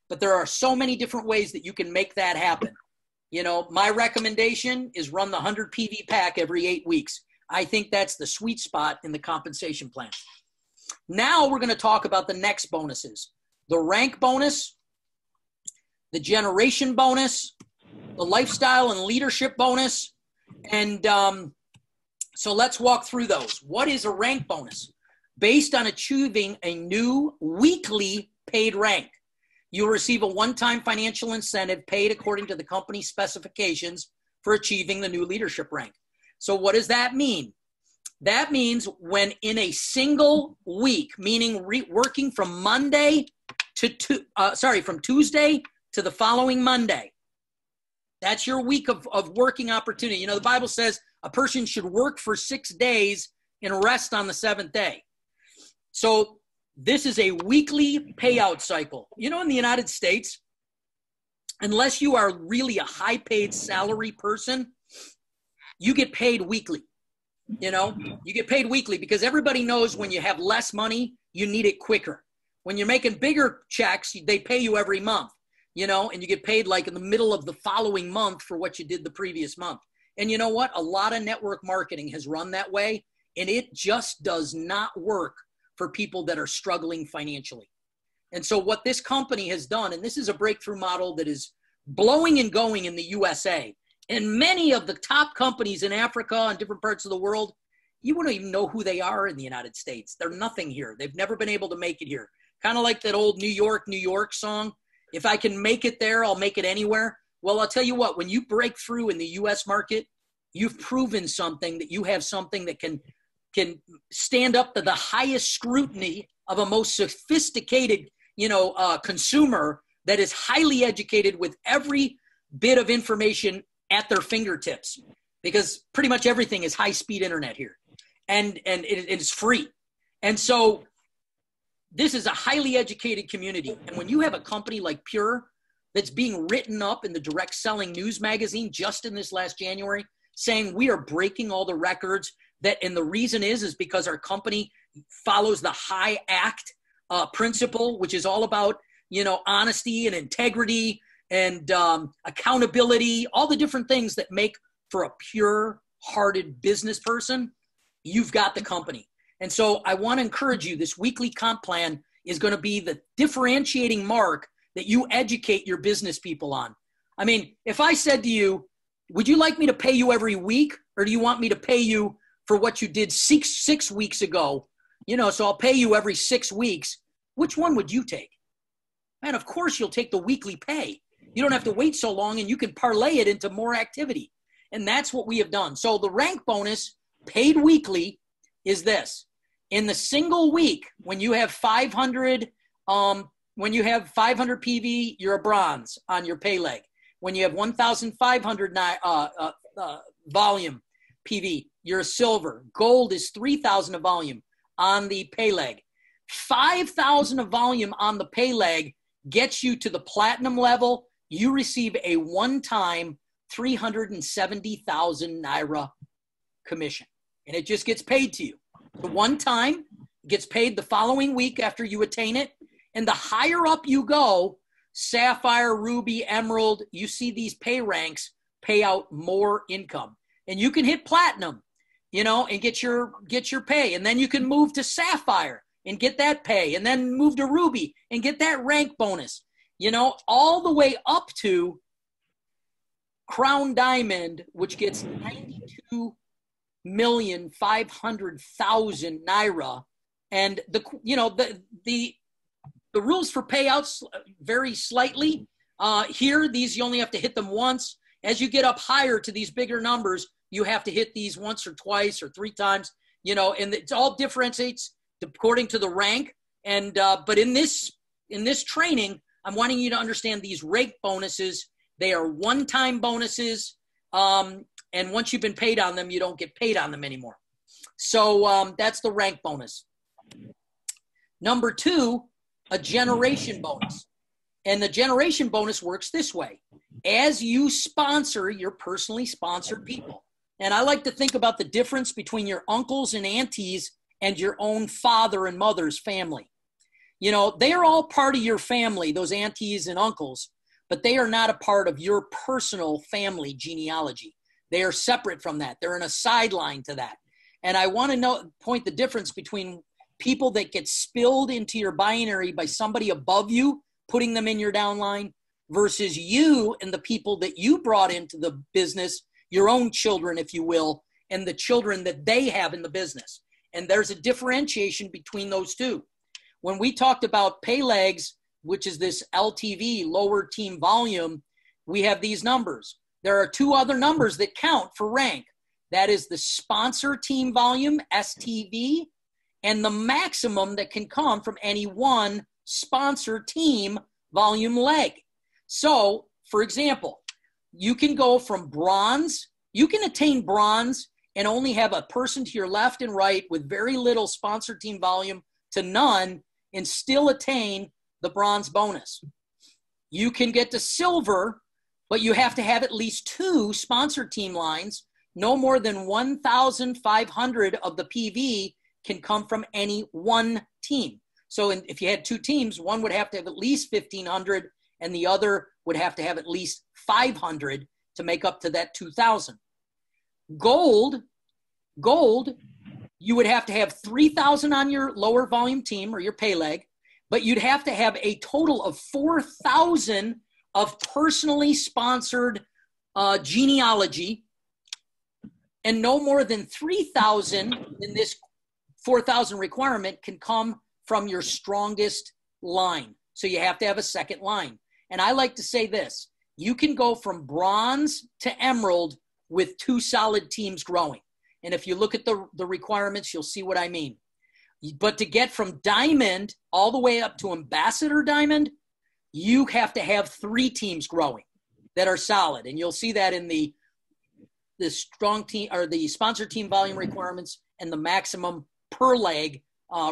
but there are so many different ways that you can make that happen. You know, my recommendation is run the 100 PV pack every 8 weeks. I think that's the sweet spot in the compensation plan. Now we're going to talk about the next bonuses: the rank bonus, the generation bonus, the lifestyle and leadership bonus. And so let's walk through those. What is a rank bonus? Based on achieving a new weekly paid rank, you'll receive a one-time financial incentive paid according to the company's specifications for achieving the new leadership rank. So what does that mean? That means when in a single week, meaning working from Monday from Tuesday to the following Monday, that's your week of working opportunity. You know, the Bible says a person should work for 6 days and rest on the 7th day. So this is a weekly payout cycle. You know, in the United States, unless you are really a high-paid salary person, you get paid weekly. You know, you get paid weekly because everybody knows when you have less money, you need it quicker. When you're making bigger checks, they pay you every month, you know, and you get paid like in the middle of the following month for what you did the previous month. And you know what? A lot of network marketing has run that way, and it just does not work for people that are struggling financially. And so what this company has done, and this is a breakthrough model that is blowing and going in the USA, and many of the top companies in Africa and different parts of the world, you wouldn't even know who they are in the United States. They're nothing here. They've never been able to make it here. Kind of like that old New York, New York song. If I can make it there, I'll make it anywhere. Well, I'll tell you what, when you break through in the US market, you've proven something, that you have something that can stand up to the highest scrutiny of a most sophisticated, consumer that is highly educated with every bit of information at their fingertips, because pretty much everything is high-speed internet here, and it is free. And so this is a highly educated community. And when you have a company like Pure that's being written up in the Direct Selling News magazine just in this last January, saying we are breaking all the records, and the reason is because our company follows the High Act principle, which is all about, honesty and integrity and accountability, all the different things that make for a pure-hearted business person. You've got the company. And so I want to encourage you, this weekly comp plan is going to be the differentiating mark that you educate your business people on. I mean, if I said to you, would you like me to pay you every week, or do you want me to pay you for what you did six weeks ago? You know, so I'll pay you every 6 weeks. Which one would you take? Man, of course you'll take the weekly pay. You don't have to wait so long, and you can parlay it into more activity. And that's what we have done. So the rank bonus paid weekly is this. In the single week, when you have 500 PV, you're a bronze on your pay leg. When you have 1,500 volume PV, you're a silver. Gold is 3,000 of volume on the pay leg. 5,000 of volume on the pay leg gets you to the platinum level. You receive a one-time 370,000 Naira commission. And it just gets paid to you. The one time gets paid the following week after you attain it. And the higher up you go, Sapphire, Ruby, Emerald, you see these pay ranks pay out more income. And you can hit platinum, you know, and get your pay. And then you can move to Sapphire and get that pay. And then move to Ruby and get that rank bonus, you know, all the way up to Crown Diamond, which gets 92,500,000 Naira. And the rules for payouts vary slightly. Here, these you only have to hit them once. As you get up higher to these bigger numbers, you have to hit these once or twice or 3 times, you know, and it all differentiates according to the rank. And but in this training, I'm wanting you to understand these rank bonuses. They are one-time bonuses. And once you've been paid on them, you don't get paid on them anymore. So that's the rank bonus. Number 2, a generation bonus. And the generation bonus works this way. As you sponsor your personally sponsored people, and I like to think about the difference between your uncles and aunties and your own father and mother's family. You know, they are all part of your family, those aunties and uncles, but they are not a part of your personal family genealogy. They are separate from that. They're in a sideline to that. And I want to point the difference between people that get spilled into your binary by somebody above you, putting them in your downline, versus you and the people that you brought into the business, your own children, if you will, and the children that they have in the business. And there's a differentiation between those two. When we talked about pay legs, which is this LTV, lower team volume, we have these numbers. There are 2 other numbers that count for rank. That is the sponsor team volume, STV, and the maximum that can come from any one sponsor team volume leg. So, for example, you can go from bronze, you can attain bronze and only have a person to your left and right with very little sponsor team volume to none and still attain the bronze bonus. You can get to silver, but you have to have at least 2 sponsor team lines. No more than 1,500 of the PV can come from any one team. So if you had 2 teams, one would have to have at least 1,500 and the other would have to have at least 500 to make up to that 2,000. Gold, you would have to have 3,000 on your lower volume team or your pay leg, but you'd have to have a total of 4,000 of personally sponsored genealogy, and no more than 3,000 in this 4,000 requirement can come from your strongest line. So you have to have a second line. And I like to say this, you can go from bronze to emerald with 2 solid teams growing. And if you look at the requirements, you'll see what I mean. But to get from diamond all the way up to ambassador diamond, you have to have 3 teams growing that are solid. And you'll see that in the strong team or the sponsor team volume requirements and the maximum per leg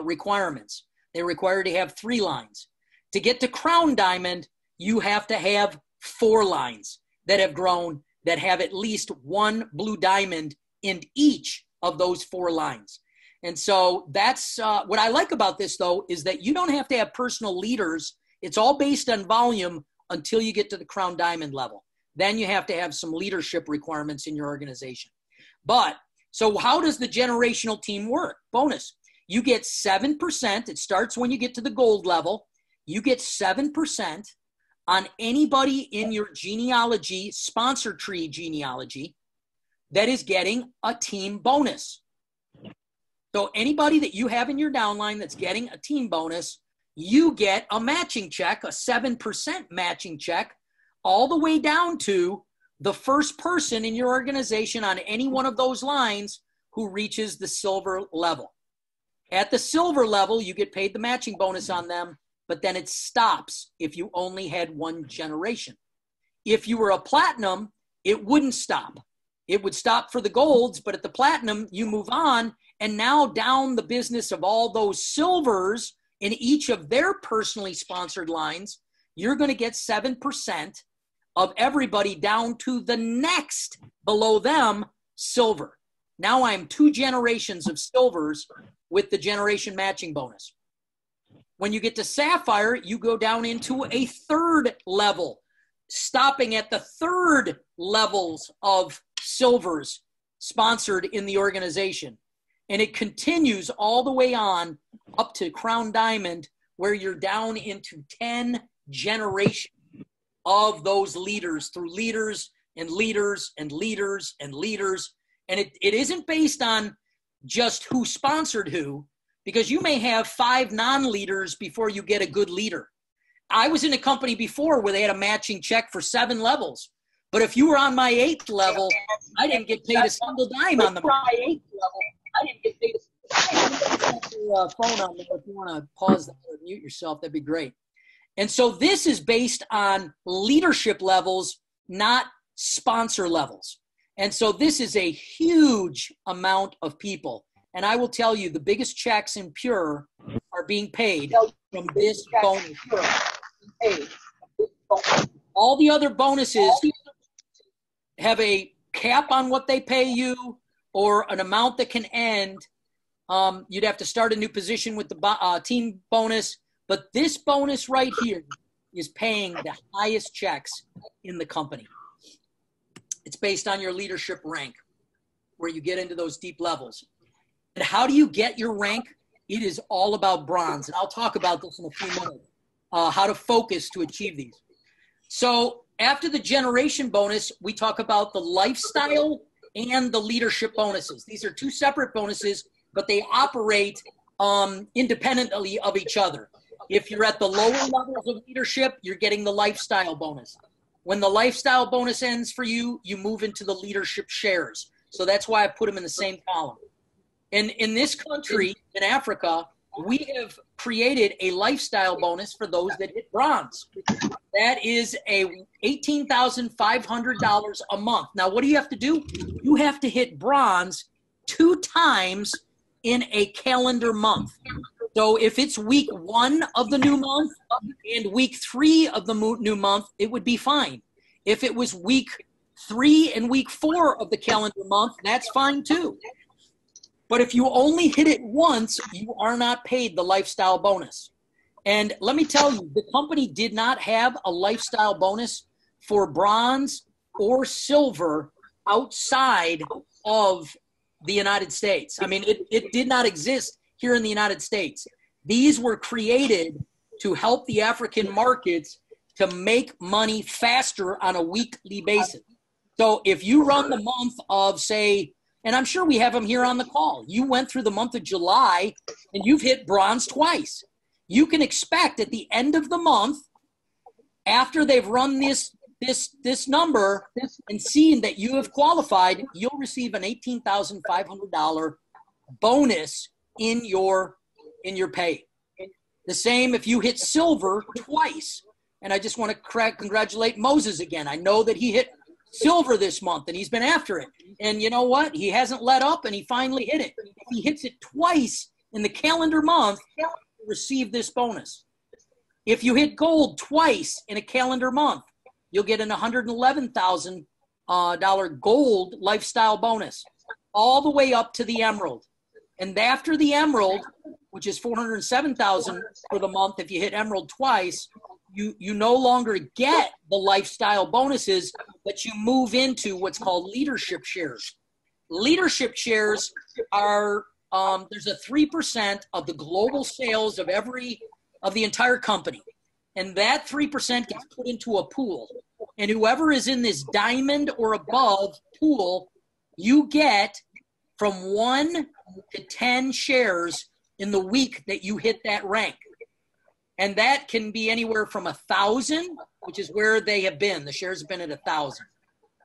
requirements. They require to have 3 lines. To get to crown diamond, you have to have 4 lines that have grown that have at least 1 blue diamond in each of those 4 lines. And so that's what I like about this, though, is that you don't have to have personal leaders. It's all based on volume until you get to the crown diamond level. Then you have to have some leadership requirements in your organization. But so how does the generational team work? Bonus. you get 7%. It starts when you get to the gold level. You get 7% on anybody in your genealogy, sponsor tree genealogy, that is getting a team bonus. So anybody that you have in your downline that's getting a team bonus, you get a matching check, a 7% matching check, all the way down to the first person in your organization on any one of those lines who reaches the silver level. At the silver level, you get paid the matching bonus on them, but then it stops if you only had one generation. If you were a platinum, it wouldn't stop. It would stop for the golds, but at the platinum, you move on, and now down the business of all those silvers in each of their personally sponsored lines, you're going to get 7% of everybody down to the next below them silver. Now I'm 2 generations of silvers with the generation matching bonus. When you get to sapphire, you go down into a 3rd level, stopping at the 3rd levels of silvers sponsored in the organization. And it continues all the way on up to crown diamond, where you're down into 10 generations of those leaders through leaders and leaders and leaders and leaders. And it isn't based on just who sponsored who, because you may have 5 non-leaders before you get a good leader. I was in a company before where they had a matching check for 7 levels. But if you were on my 8th level, I didn't get paid a single dime on the my 8th level. I didn't get paid a phone on there. If you want to pause that or mute yourself, that'd be great. And so this is based on leadership levels, not sponsor levels. And so this is a huge amount of people. And I will tell you, the biggest checks in Pure are being paid from this bonus. All the other bonuses have a cap on what they pay you or an amount that can end. You'd have to start a new position with the team bonus. But this bonus right here is paying the highest checks in the company. It's based on your leadership rank, where you get into those deep levels. And how do you get your rank? It is all about bronze. And I'll talk about this in a few minutes, how to focus to achieve these. So after the generation bonus, we talk about the lifestyle and the leadership bonuses. These are 2 separate bonuses, but they operate independently of each other. If you're at the lower levels of leadership, you're getting the lifestyle bonus. When the lifestyle bonus ends for you, you move into the leadership shares. So that's why I put them in the same column. And in this country, in Africa, we have created a lifestyle bonus for those that hit bronze. That is a $18,500 a month. Now, what do you have to do? You have to hit bronze 2 times in a calendar month. So if it's week 1 of the new month and week 3 of the new month, it would be fine. If it was week 3 and week 4 of the calendar month, that's fine too. But if you only hit it once, you are not paid the lifestyle bonus. And let me tell you, the company did not have a lifestyle bonus for bronze or silver outside of the United States. I mean, it did not exist here in the United States. These were created to help the African markets to make money faster on a weekly basis. So if you run the month of, say, and I'm sure we have them here on the call, you went through the month of July and you've hit bronze twice. You can expect at the end of the month, after they've run this number and seen that you have qualified, you'll receive an $18,500 bonus in your pay. The same if you hit silver twice. And I just want to congratulate Moses again. I know that he hit silver this month and he's been after it. And you know what? He hasn't let up and he finally hit it. If he hits it twice in the calendar month, he'll receive this bonus. If you hit gold twice in a calendar month, you'll get an $111,000 gold lifestyle bonus, all the way up to the emerald. And after the emerald, which is $407,000 for the month, if you hit emerald twice, you no longer get the lifestyle bonuses, but you move into what's called leadership shares. Leadership shares are there's a 3% of the global sales of the entire company. And that 3% gets put into a pool. And whoever is in this diamond or above pool, you get from 1 to 10 shares in the week that you hit that rank. And that can be anywhere from 1,000, which is where they have been. The shares have been at 1,000,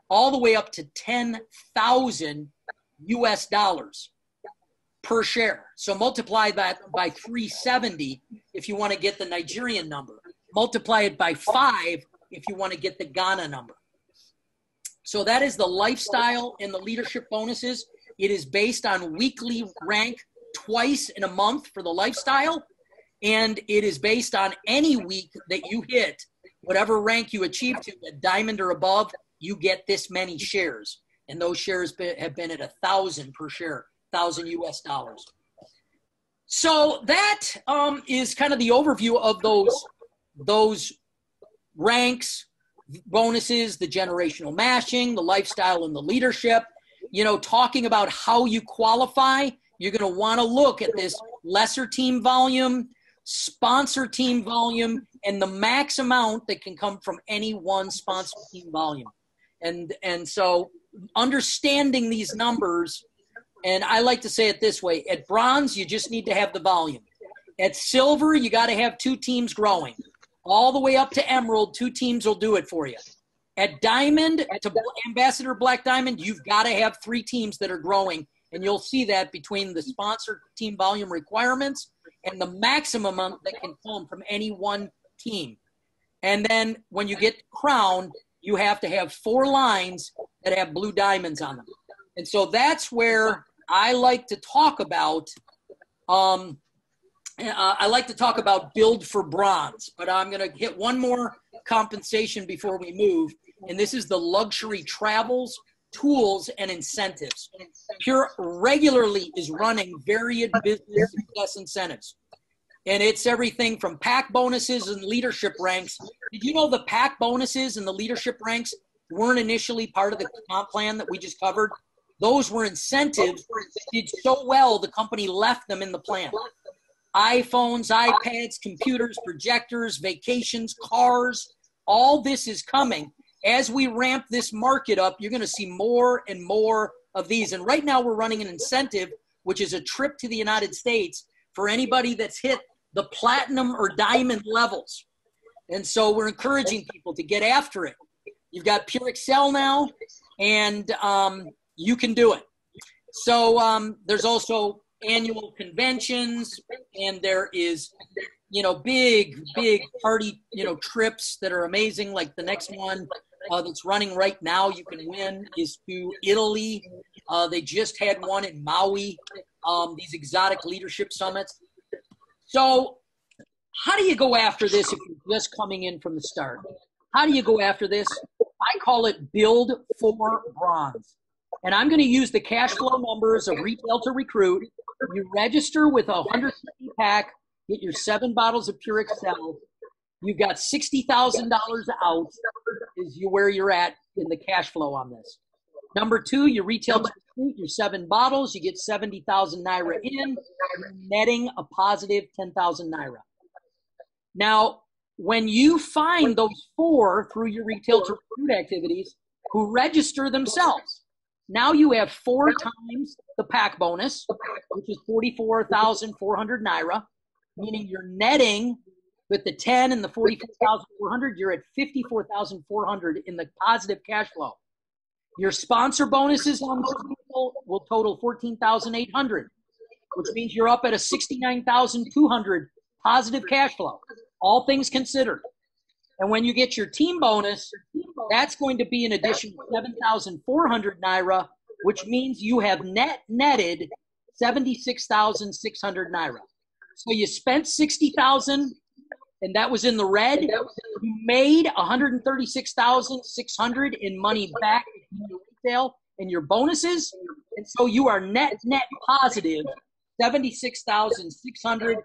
all the way up to 10,000 US dollars per share. So multiply that by 370 if you want to get the Nigerian number. Multiply it by 5 if you want to get the Ghana number. So that is the lifestyle and the leadership bonuses. It is based on weekly rank twice in a month for the lifestyle. And it is based on any week that you hit, whatever rank you achieve to, a diamond or above, you get this many shares. And those shares have been at 1,000 per share, 1,000 US dollars. So that is kind of the overview of those ranks, bonuses, the generational matching, the lifestyle and the leadership. You know, talking about how you qualify, you're going to want to look at this lesser team volume, sponsor team volume, and the max amount that can come from any one sponsor team volume. And so understanding these numbers, and I like to say it this way, at bronze, you just need to have the volume. At silver, you got to have 2 teams growing. All the way up to emerald, 2 teams will do it for you. At diamond, to Ambassador Black Diamond, you've got to have 3 teams that are growing. And you'll see that between the sponsor team volume requirements and the maximum amount that can come from any one team. And then when you get crowned, you have to have 4 lines that have blue diamonds on them. And so that's where I like to talk about, build for bronze, but I'm going to hit one more compensation before we move. And this is the luxury travels, tools, and incentives. Pure regularly is running varied business success incentives. And it's everything from pack bonuses and leadership ranks. Did you know the pack bonuses and the leadership ranks weren't initially part of the comp plan that we just covered? Those were incentives that did so well, the company left them in the plan. iPhones, iPads, computers, projectors, vacations, cars, all this is coming. As we ramp this market up, you're going to see more and more of these. And right now we're running an incentive, which is a trip to the United States for anybody that's hit the platinum or diamond levels. And so we're encouraging people to get after it. You've got Pure Excel now, and you can do it. So there's also annual conventions, and there is, big party, trips that are amazing. Like the next one that's running right now, you can win, is to Italy. They just had one in Maui, these exotic leadership summits. So how do you go after this if you're just coming in from the start? How do you go after this? I call it build for bronze. And I'm going to use the cash flow numbers of Retail to Recruit. You register with a 150 pack, get your 7 bottles of Pure Excel. You've got $60,000 out is where you're at in the cash flow on this. Number 2, you Retail to Recruit your 7 bottles. You get 70,000 Naira in, netting a positive 10,000 Naira. Now, when you find those 4 through your Retail to Recruit activities who register themselves, now you have 4 times the pack bonus, which is 44,400 Naira, meaning you're netting with the 10 and the 44,400, you're at 54,400 in the positive cash flow. Your sponsor bonuses on those people will total 14,800, which means you're up at a 69,200 positive cash flow, all things considered. And when you get your team bonus, that's going to be an additional 7,400 Naira, which means you have netted 76,600 Naira. So you spent 60,000, and that was in the red. You made 136,600 in money back in retail and your bonuses, and so you are net positive 76,600,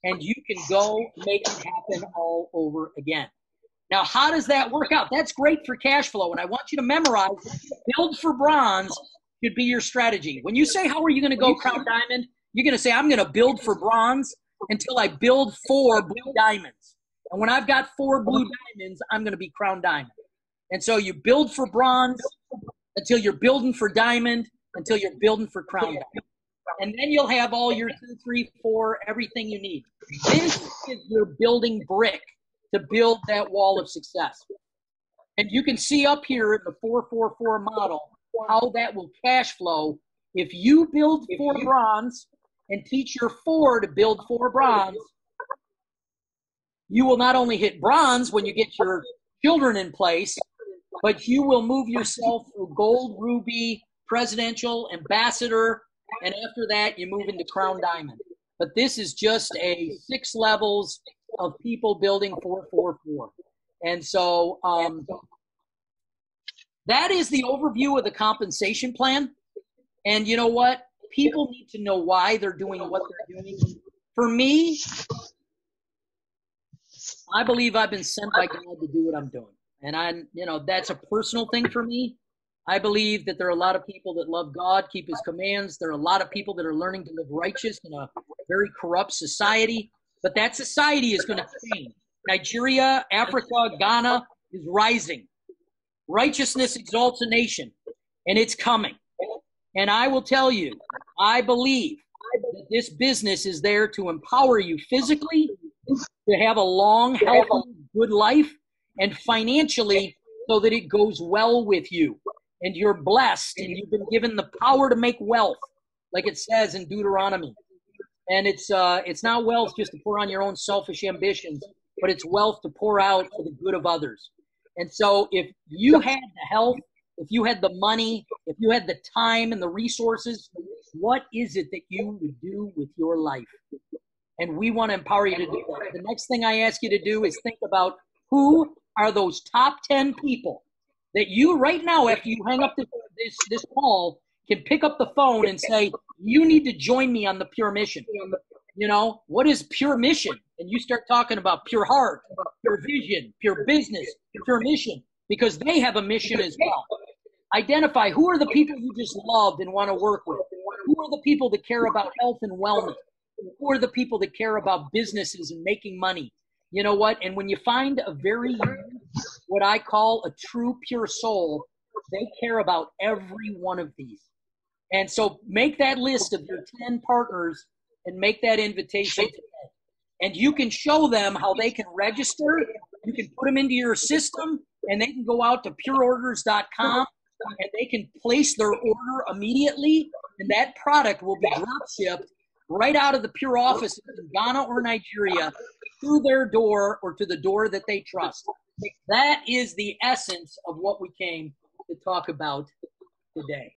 and you can go make it happen all over again. Now, how does that work out? That's great for cash flow, and I want you to memorize build for bronze should be your strategy. When you say, how are you going to go crown diamond, You're going to say, I'm going to build for bronze until I build 4 blue diamonds. And when I've got 4 blue diamonds, I'm going to be crown diamond. And so you build for bronze until you're building for diamond, until you're building for crown diamond. And then you'll have all your 2, 3, 4, everything you need. This is your building brick to build that wall of success. And you can see up here in the 4-4-4 model how that will cash flow. If you build 4 bronze and teach your 4 to build 4 bronze, you will not only hit bronze when you get your children in place, but you will move yourself through gold, ruby, presidential, ambassador, and after that, you move into crown diamond. But this is just a 6 levels of people building 4-4-4. And so that is the overview of the compensation plan. And you know what? People need to know why they're doing what they're doing. For me, I believe I've been sent by God to do what I'm doing. And that's a personal thing for me. I believe that there are a lot of people that love God, keep his commands. There are a lot of people that are learning to live righteous in a very corrupt society. But that society is going to change. Nigeria, Africa, Ghana is rising. Righteousness exalts a nation, and it's coming. And I will tell you, I believe that this business is there to empower you physically, to have a long, healthy, good life, and financially so that it goes well with you. And you're blessed, and you've been given the power to make wealth, like it says in Deuteronomy. And it's not wealth just to pour on your own selfish ambitions, but it's wealth to pour out for the good of others. And so if you had the health, if you had the money, if you had the time and the resources, what is it that you would do with your life? And we want to empower you to do that. The next thing I ask you to do is think about who are those top 10 people that you right now, after you hang up this call, can pick up the phone and say, you need to join me on the pure mission. What is pure mission? And you start talking about pure heart, pure vision, pure business, pure mission, because they have a mission as well. Identify who are the people you just loved and want to work with. Who are the people that care about health and wellness? Who are the people that care about businesses and making money? You know what? And when you find a very, what I call a true pure soul, they care about every one of these. And so make that list of your 10 partners and make that invitation today. And you can show them how they can register. You can put them into your system, and they can go out to pureorders.com and they can place their order immediately, and that product will be drop shipped right out of the Pure office in Ghana or Nigeria to their door or to the door that they trust. That is the essence of what we came to talk about today.